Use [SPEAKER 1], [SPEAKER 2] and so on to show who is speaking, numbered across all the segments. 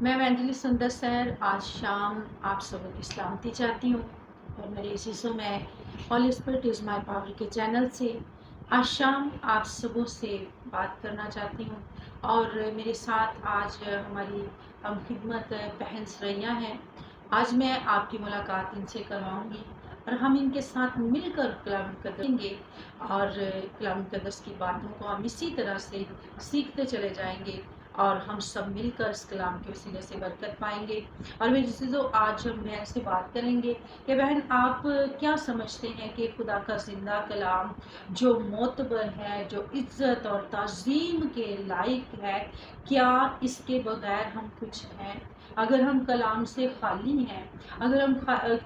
[SPEAKER 1] मैं मैथिली सुंदर सर आज शाम आप सबको की सलामती चाहती हूँ और मेरे अज़ीज़ों में Holi spirit is my power के चैनल से आज शाम आप सबों से बात करना चाहती हूँ। और मेरे साथ आज हमारी खिदमत बहन सरैया हैं। आज मैं आपकी मुलाकात इनसे करवाऊँगी और हम इनके साथ मिलकर कलाम मुक़द्दस करेंगे और कलाम मुक़द्दस की बातों को हम इसी तरह से सीखते चले जाएंगे और हम सब मिलकर इस कलाम के वसीले से बरकत पाएंगे। और मेरी चीज़ों आज हम बहन से बात करेंगे कि बहन आप क्या समझते हैं कि खुदा का ज़िंदा कलाम जो मोतबर है, जो इज़्ज़त और ताज़ीम के लायक है, क्या इसके बगैर हम कुछ हैं? अगर हम कलाम से खाली हैं, अगर हम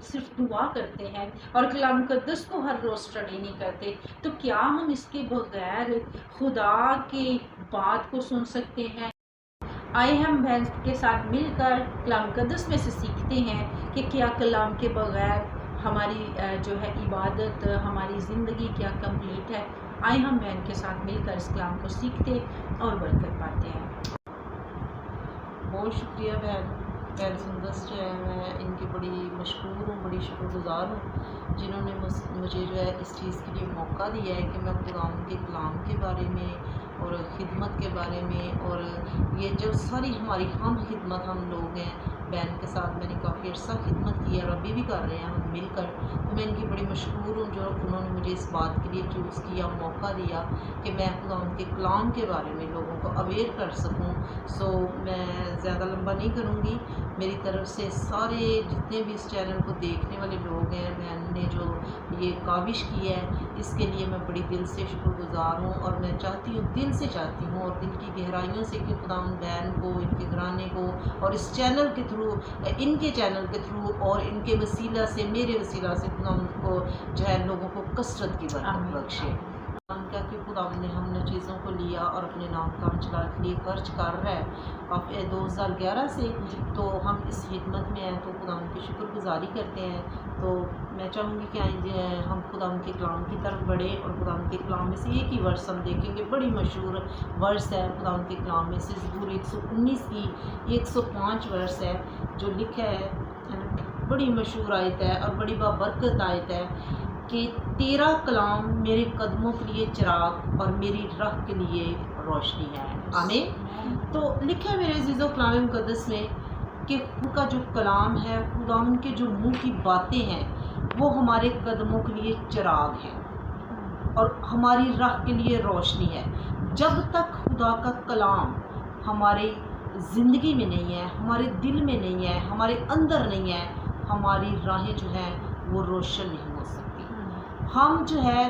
[SPEAKER 1] सिर्फ दुआ करते हैं और कलाम मुक़द्दस को हर रोज़ स्टडी नहीं करते, तो क्या हम इसके बगैर खुदा की बात को सुन सकते हैं? आइए हम बहन के साथ मिलकर कलाम मुक़द्दस में से सीखते हैं कि क्या कलाम के बगैर हमारी जो है इबादत, हमारी ज़िंदगी क्या कंप्लीट है। आइए हम बहन के साथ मिलकर इस कलाम को सीखते और बरकत पाते हैं।
[SPEAKER 2] बहुत शुक्रिया बहन सुंदस जो है, मैं इनकी बड़ी मशहूर हूँ, बड़ी शुक्रगुज़ार हूँ जिन्होंने मुझे जो है इस चीज़ के लिए मौका दिया है कि मैं खुदा के कलाम के बारे में और ख़िदमत के बारे में, और ये जो सारी हमारी खिदमत हम लोग हैं बहन के साथ मैंने काफ़ी अर्सा खिदमत की है और अभी भी कर रहे हैं हम मिलकर। तो मैं इनकी बड़ी मशहूर हूँ जो उन्होंने मुझे इस बात के लिए चूज़ किया, मौका दिया कि मैं खुदा उनके कलाम के बारे में लोगों को अवेयर कर सकूँ। सो मैं ज़्यादा लंबा नहीं करूँगी। मेरी तरफ से सारे जितने भी इस चैनल को देखने वाले लोग हैं, बहन ने जो ये काविश की है, इसके लिए मैं बड़ी दिल से शुक्रगुज़ार हूँ। और मैं चाहती हूँ, दिल से चाहती हूँ और दिल की गहराइयों से कि खुदा बहन को, इनके घराने को और इस चैनल के थ्रू, इनके चैनल के थ्रू और इनके वसीला से, मेरे वसीला से खुदा उनको जो है लोगों को कसरत की बरकत बख्शे। क्या कि खुदा ने हमने चीज़ों को लिया और अपने नाम काम चला के लिए खर्च कर रहा है अब 2011 से, तो हम इस खिदमत में हैं तो खुदा की शुक्रगुजारी करते हैं। तो मैं चाहूँगी कि आइए हम खुदा के कलाम की तरफ बढ़े और खुदा के कलाम में से एक ही वर्स हम देखेंगे, बड़ी मशहूर वर्स है खुदा के कलाम में से, ज़बूर 119 की 105 वर्स है जो लिखा है, बड़ी मशहूर आयत है और बड़ी बाबरकत आयत है कि तेरा कलाम मेरे कदमों के लिए चिराग और मेरी राह के लिए रोशनी है। आमीन। तो लिखा है मेरे अज़ीज़ों कलाम मुक़द्दस में कि उनका जो कलाम है, खुदा उनके जो मुँह की बातें हैं वो हमारे कदमों के लिए चिराग हैं और हमारी राह के लिए रोशनी है। जब तक खुदा का कलाम हमारी ज़िंदगी में नहीं है, हमारे दिल में नहीं है, हमारे अंदर नहीं है, हमारी राहें जो हैं वो रोशन नहीं हो सकती। हम जो है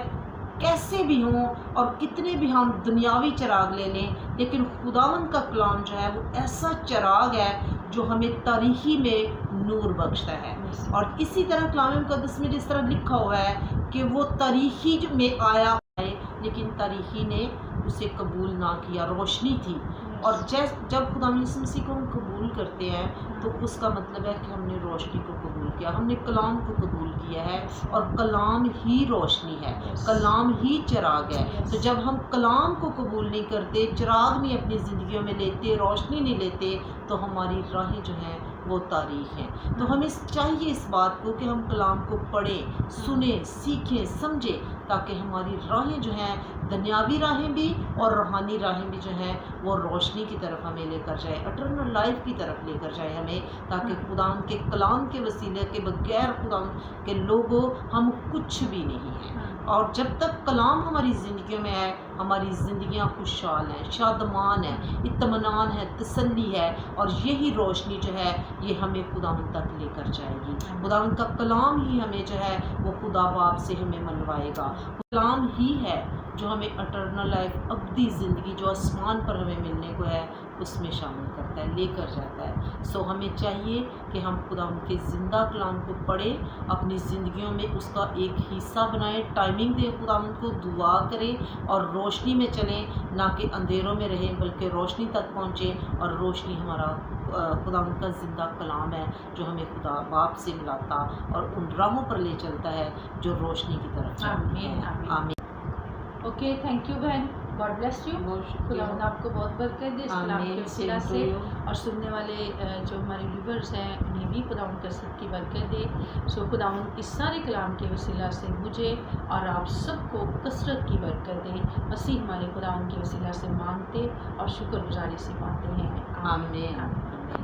[SPEAKER 2] कैसे भी हों और कितने भी हम दुनियावी चिराग ले लें, लेकिन खुदावंद का कलाम जो है वो ऐसा चिराग है जो हमें तारीख़ी में नूर बख्शता है। और इसी तरह कलाम मुक़द्दस में जिस तरह लिखा हुआ है कि वो तारीख़ी में आया है लेकिन तारीख़ी ने उसे कबूल ना किया, रोशनी थी। और जब खुदा यीशु मसीह को हम कबूल करते हैं तो उसका मतलब है कि हमने रोशनी को कबूल किया, हमने कलाम को कबूल किया है और कलाम ही रोशनी है, कलाम ही चिराग है। तो जब हम कलाम को कबूल नहीं करते, चिराग नहीं अपनी ज़िंदगियों में लेते, रोशनी नहीं लेते, तो हमारी राहें जो हैं वो तारीख हैं। तो हमें चाहिए इस बात को कि हम कलाम को पढ़ें, सुने, सीखें, समझें, ताकि हमारी राहें जो हैं, दुनियावी राहें भी और रूहानी राहें भी जो हैं वो रोशनी की तरफ हमें लेकर जाए, एटर्नल लाइफ की तरफ लेकर जाए हमें, ताकि खुदा के कलाम के वसीले के बगैर खुदा के लोगों हम कुछ भी नहीं हैं। और जब तक कलाम हमारी ज़िंदगियों में है, हमारी ज़िंदगियाँ खुशहाल हैं, शादमान हैं, इत्मीनान है, तसल्ली है, और यही रोशनी जो है ये हमें खुदावंद तक लेकर जाएगी। खुदावंद का कलाम ही हमें जो है वो खुदा बाप से हमें मनवाएगा। कलाम ही है जो हमें अटर्नल लाइफ, अब्दी ज़िंदगी जो आसमान पर हमें मिलने को है उसमें शामिल करता है, लेकर जाता है। सो हमें चाहिए कि हम खुदा उनके ज़िंदा कलाम को पढ़ें, अपनी ज़िंदगियों में उसका एक हिस्सा बनाएं, टाइमिंग दें खुदा उनको, दुआ करें और रोशनी में चलें, ना कि अंधेरों में रहें बल्कि रोशनी तक पहुँचें। और रोशनी हमारा खुदा उनका ज़िंदा कलाम है जो हमें खुदा बाप से मिलाता और उन राहों पर ले चलता है जो रोशनी की तरफ जाती है। आमीन।
[SPEAKER 1] ओके, थैंक यू बहन। God bless you.
[SPEAKER 2] بہت شکریہ.
[SPEAKER 1] خداوند آپ کو بہت برکت دے اس کلام کے
[SPEAKER 2] آمین.
[SPEAKER 1] وسیلہ
[SPEAKER 2] Same to
[SPEAKER 1] سے،
[SPEAKER 2] you.
[SPEAKER 1] اور سننے والے جو ہمارے ویورز ہیں انہیں بھی خداوند کثرت کی برکت دے. سو خداوند اس سارے کلام کے وسیلہ سے مجھے اور آپ سب کو کثرت کی برکت دے. مسیح ہمارے خداوند کے وسیلہ سے مانگتے اور شکر گزاری سے پاتے ہیں.
[SPEAKER 2] آمین.
[SPEAKER 1] آمین.